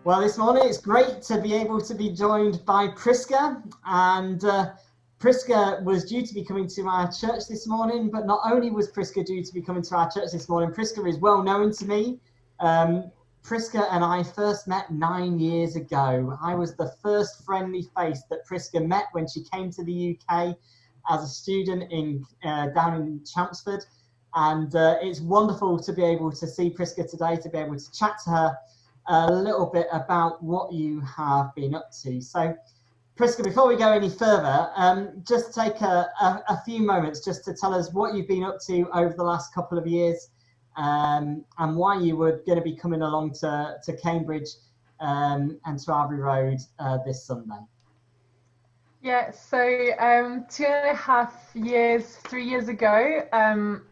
Well, this morning it's great to be able to be joined by Prisca, and Prisca was due to be coming to our church this morning, but not only was Prisca due to be coming to our church this morning, Prisca is well known to me. Prisca and I first met 9 years ago. I was the first friendly face that Prisca met when she came to the UK as a student down in Chelmsford, and it's wonderful to be able to see Prisca today, to be able to chat to her a little bit about what you have been up to. So, Prisca, before we go any further, just take a few moments just to tell us what you've been up to over the last couple of years, and why you were going to be coming along to Cambridge and to Abbey Road this Sunday. Yeah, so 2.5 years, 3 years ago,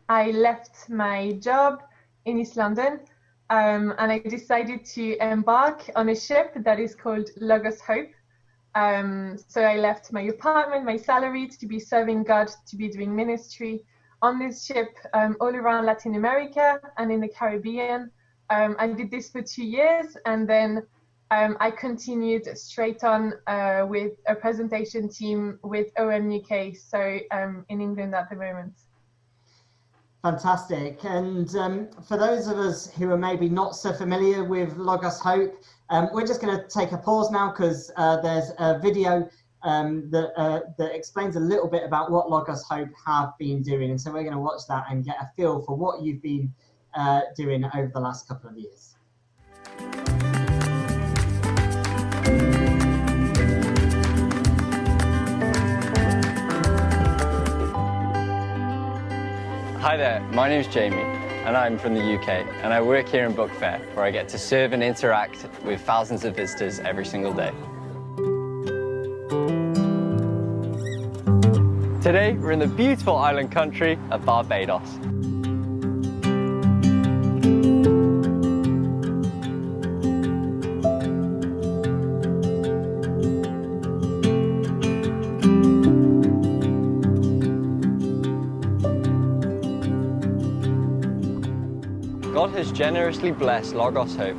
I left my job in East London. And I decided to embark on a ship that is called Logos Hope. So I left my apartment, my salary, to be serving God, to be doing ministry on this ship all around Latin America and in the Caribbean. I did this for 2 years, and then I continued straight on with a presentation team with OM UK, so in England at the moment. Fantastic. And for those of us who are maybe not so familiar with Logos Hope, we're just going to take a pause now because there's a video that explains a little bit about what Logos Hope have been doing. And so we're going to watch that and get a feel for what you've been doing over the last couple of years. Hi there, my name's Jamie and I'm from the UK, and I work here in Book Fair, where I get to serve and interact with thousands of visitors every single day. Today we're in the beautiful island country of Barbados. God has generously blessed Logos Hope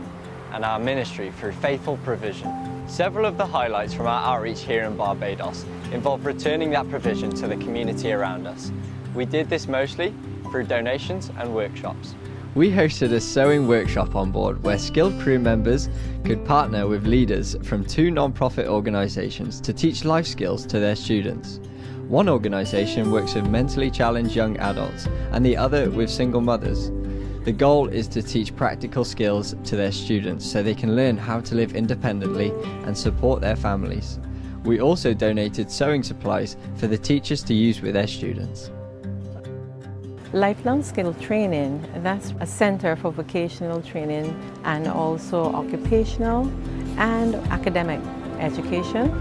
and our ministry through faithful provision. Several of the highlights from our outreach here in Barbados involve returning that provision to the community around us. We did this mostly through donations and workshops. We hosted a sewing workshop on board where skilled crew members could partner with leaders from 2 non-profit organisations to teach life skills to their students. One organisation works with mentally challenged young adults and the other with single mothers. The goal is to teach practical skills to their students so they can learn how to live independently and support their families. We also donated sewing supplies for the teachers to use with their students. Lifelong skill training, that's a center for vocational training and also occupational and academic education.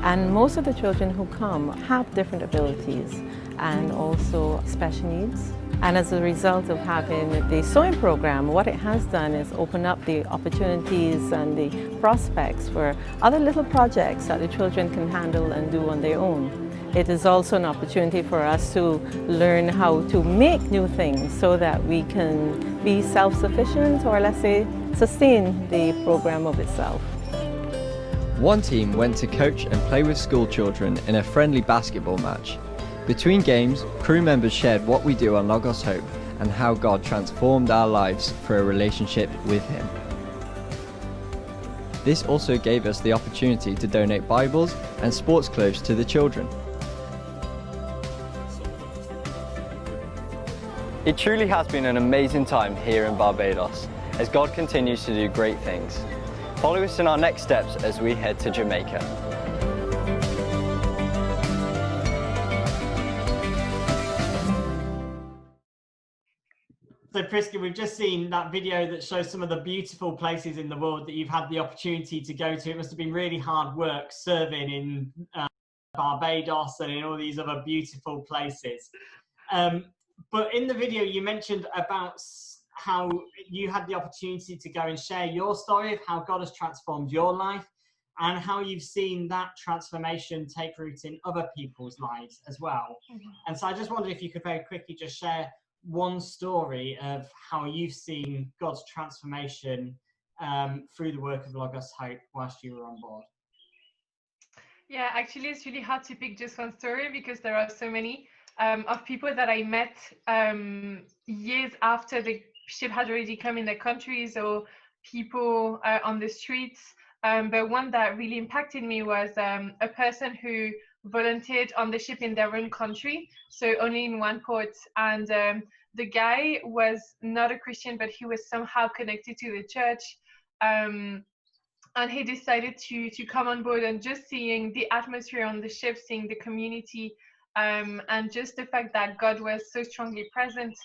And most of the children who come have different abilities and also special needs. And as a result of having the sewing program, what it has done is open up the opportunities and the prospects for other little projects that the children can handle and do on their own. It is also an opportunity for us to learn how to make new things so that we can be self-sufficient, or let's say sustain the program of itself. One team went to coach and play with school children in a friendly basketball match. Between games, crew members shared what we do on Logos Hope and how God transformed our lives for a relationship with Him. This also gave us the opportunity to donate Bibles and sports clothes to the children. It truly has been an amazing time here in Barbados as God continues to do great things. Follow us in our next steps as we head to Jamaica. So Prisca, we've just seen that video that shows some of the beautiful places in the world that you've had the opportunity to go to. It must have been really hard work serving in Barbados and in all these other beautiful places. But in the video, you mentioned about how you had the opportunity to go and share your story of how God has transformed your life and how you've seen that transformation take root in other people's lives as well. Mm-hmm. And so I just wondered if you could very quickly just share one story of how you've seen God's transformation through the work of Logos Hope whilst you were on board? Yeah, actually, it's really hard to pick just one story because there are so many of people that I met years after the ship had already come in their countries, or people on the streets. But one that really impacted me was a person who volunteered on the ship in their own country, so only in one port. And the guy was not a Christian, but he was somehow connected to the church. And he decided to come on board, and just seeing the atmosphere on the ship, seeing the community, and just the fact that God was so strongly present.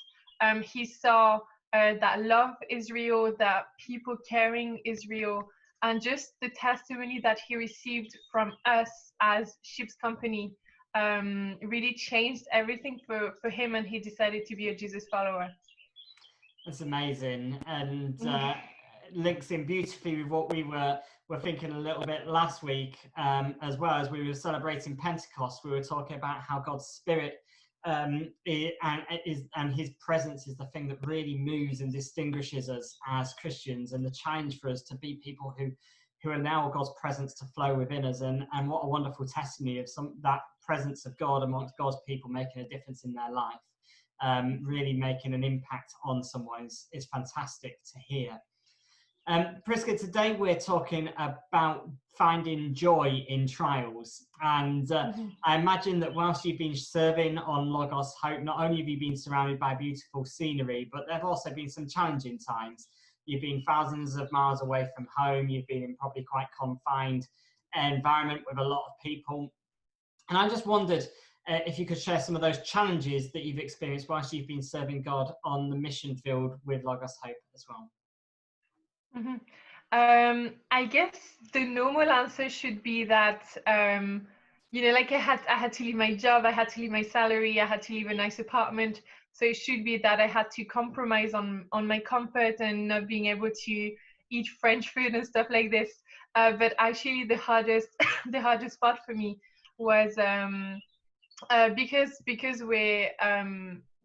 He saw that love is real, that people caring is real, and just the testimony that he received from us as ship's company really changed everything for him, and he decided to be a Jesus follower. That's amazing, and links in beautifully with what we were thinking a little bit last week, as well as we were celebrating Pentecost. We were talking about how God's Spirit and His presence is the thing that really moves and distinguishes us as Christians, and the challenge for us to be people who allow God's presence to flow within us. And what a wonderful testimony of that presence of God amongst God's people making a difference in their life, really making an impact on someone is fantastic to hear. Prisca, today we're talking about finding joy in trials, and I imagine that whilst you've been serving on Logos Hope, not only have you been surrounded by beautiful scenery, but there have also been some challenging times. You've been thousands of miles away from home, you've been in probably quite confined environment with a lot of people, and I just wondered if you could share some of those challenges that you've experienced whilst you've been serving God on the mission field with Logos Hope as well. I guess the normal answer should be that like I had to leave my job, I had to leave my salary, I had to leave a nice apartment. So it should be that I had to compromise on my comfort and not being able to eat French food and stuff like this. But actually, the hardest part for me was because we're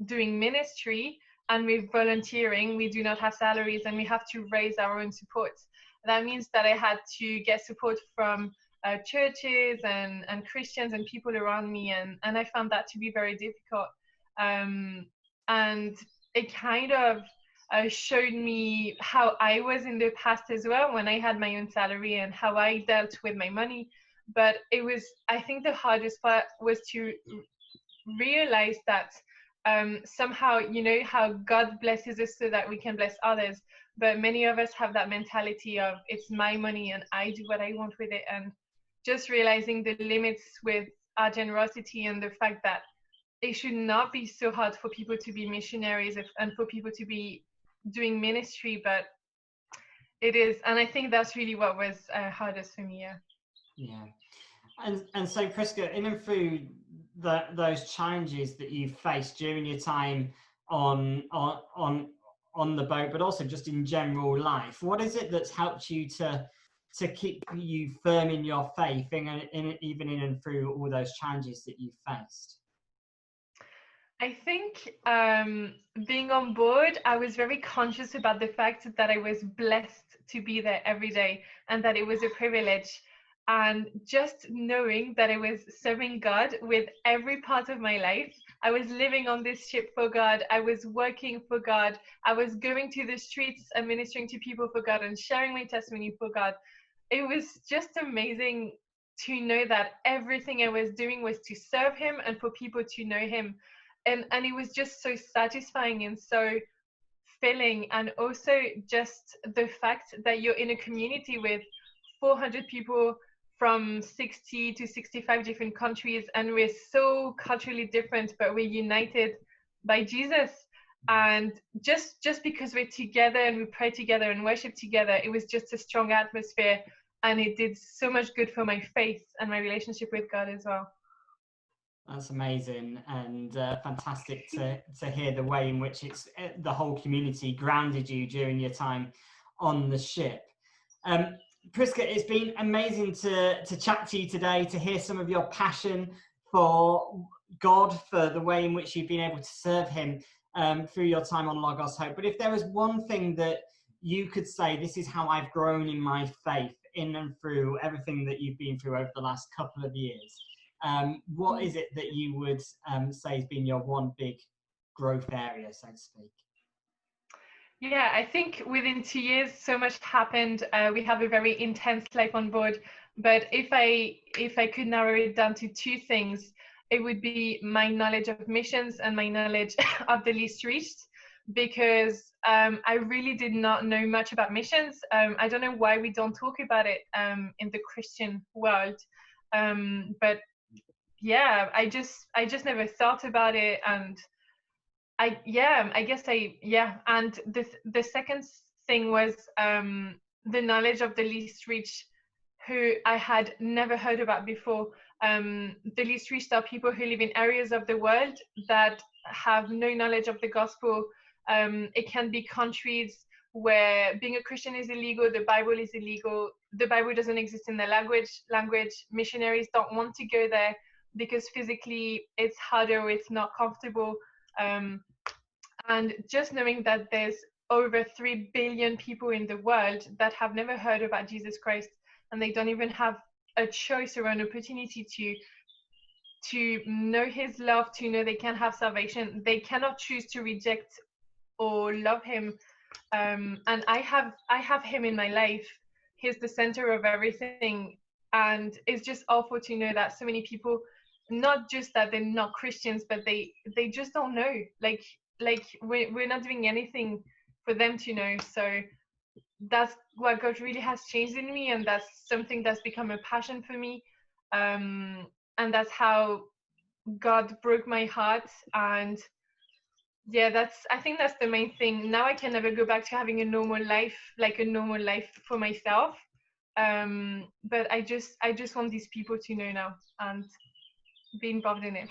doing ministry. And with volunteering, we do not have salaries, and we have to raise our own support. That means that I had to get support from churches and Christians and people around me, and I found that to be very difficult. And it kind of showed me how I was in the past as well, when I had my own salary, and how I dealt with my money. But I think the hardest part was to realize that somehow, how God blesses us so that we can bless others, but many of us have that mentality of it's my money and I do what I want with it, and just realizing the limits with our generosity, and the fact that it should not be so hard for people to be missionaries and for people to be doing ministry, but it is. And I think that's really what was hardest for me. Yeah. And so, Prisca, in and through those challenges that you've faced during your time on the boat, but also just in general life, what is it that's helped you to keep you firm in your faith, even in and through all those challenges that you've faced? I think being on board, I was very conscious about the fact that I was blessed to be there every day, and that it was a privilege. And just knowing that I was serving God with every part of my life, I was living on this ship for God, I was working for God, I was going to the streets and ministering to people for God and sharing my testimony for God. It was just amazing to know that everything I was doing was to serve Him and for people to know Him. And it was just so satisfying and so filling. And also just the fact that you're in a community with 400 people from 60 to 65 different countries, and we're so culturally different, but we're united by Jesus. And just because we're together and we pray together and worship together, it was just a strong atmosphere, and it did so much good for my faith and my relationship with God as well. That's amazing, and fantastic to hear the way in which it's the whole community grounded you during your time on the ship. Prisca, it's been amazing to chat to you today, to hear some of your passion for God, for the way in which you've been able to serve Him through your time on Logos Hope. But if there was one thing that you could say, this is how I've grown in my faith in and through everything that you've been through over the last couple of years, what is it that you would say has been your one big growth area, so to speak? Yeah, I think within 2 years, so much happened. We have a very intense life on board. But if I could narrow it down to two things, it would be my knowledge of missions and my knowledge of the least reached, because I really did not know much about missions. I don't know why we don't talk about it in the Christian world. But yeah, I just never thought about it. And and the second thing was the knowledge of the least reached, who I had never heard about before. The least reached are people who live in areas of the world that have no knowledge of the gospel. It can be countries where being a Christian is illegal, the Bible is illegal, the Bible doesn't exist in their language. Missionaries don't want to go there because physically it's harder or it's not comfortable. And just knowing that there's over 3 billion people in the world that have never heard about Jesus Christ, and they don't even have a choice or an opportunity to know his love, to know they can have salvation. They cannot choose to reject or love him. And I have him in my life. He's the center of everything. And it's just awful to know that so many people, not just that they're not Christians, but they just don't know. Like we're not doing anything for them to know. So that's what God really has changed in me, and that's something that's become a passion for me. And that's how God broke my heart. And yeah, I think that's the main thing. Now I can never go back to having a normal life, like a normal life for myself. But I just want these people to know now and be involved in it.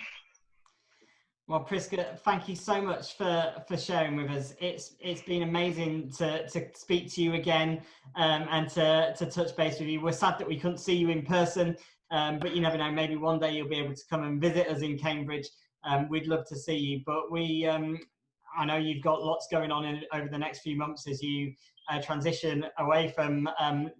Well, Prisca, thank you so much for sharing with us. It's been amazing to speak to you again, and to touch base with you. We're sad that we couldn't see you in person, but you never know, maybe one day you'll be able to come and visit us in Cambridge. We'd love to see you, but I know you've got lots going on over the next few months as you transition away from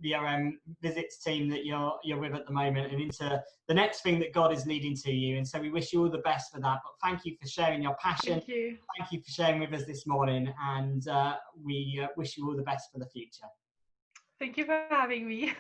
the OM visits team that you're with at the moment and into the next thing that God is leading to you. And so we wish you all the best for that. But thank you for sharing your passion. Thank you. Thank you for sharing with us this morning. And we wish you all the best for the future. Thank you for having me.